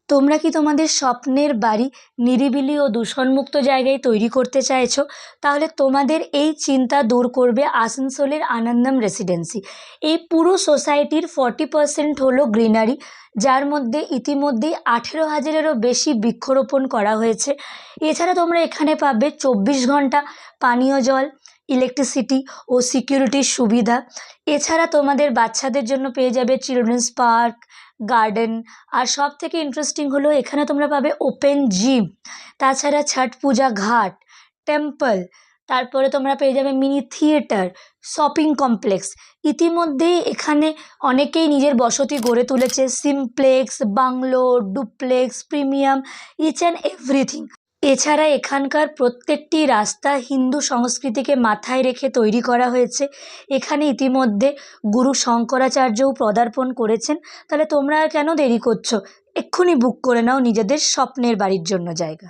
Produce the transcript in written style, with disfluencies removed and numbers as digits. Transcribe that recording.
তোমরা কি তোমাদের স্বপ্নের বাড়ি নিরিবিলি ও দূষণমুক্ত জায়গায় তৈরি করতে চাইছো? তাহলে তোমাদের এই চিন্তা দূর করবে আসানসোলের আনন্দম রেসিডেন্সি। এই পুরো সোসাইটির 40% হলো গ্রিনারি, যার মধ্যে ইতিমধ্যেই 18,000-এরও বেশি বৃক্ষরোপণ করা হয়েছে। এছাড়া তোমরা এখানে পাবে 24 ঘন্টা পানীয় জল, ইলেকট্রিসিটি ও সিকিউরিটির সুবিধা। এছাড়া তোমাদের বাচ্চাদের জন্য পেয়ে যাবে চিলড্রেন্স পার্ক, গার্ডেন। আর সব থেকে ইন্টারেস্টিং হলো এখানে তোমরা পাবে ওপেন জিম, তাছাড়া ছট পূজা ঘাট, টেম্পল, তারপরে তোমরা পেয়ে যাবে মিনি থিয়েটার, শপিং কমপ্লেক্স। ইতিমধ্যেই এখানে অনেকেই নিজের বসতি গড়ে তুলেছে, simplex, bungalow, duplex, premium, each and everything. এছাড়া এখানকার প্রত্যেকটি রাস্তা হিন্দু সংস্কৃতিকে মাথায় রেখে তৈরি করা হয়েছে। এখানে ইতিমধ্যে গুরু শঙ্করাচার্যও পদার্পণ করেছেন। তাহলে তোমরা আর কেন দেরি করছো? এক্ষুনি বুক করে নাও নিজেদের স্বপ্নের বাড়ির জন্য জায়গা।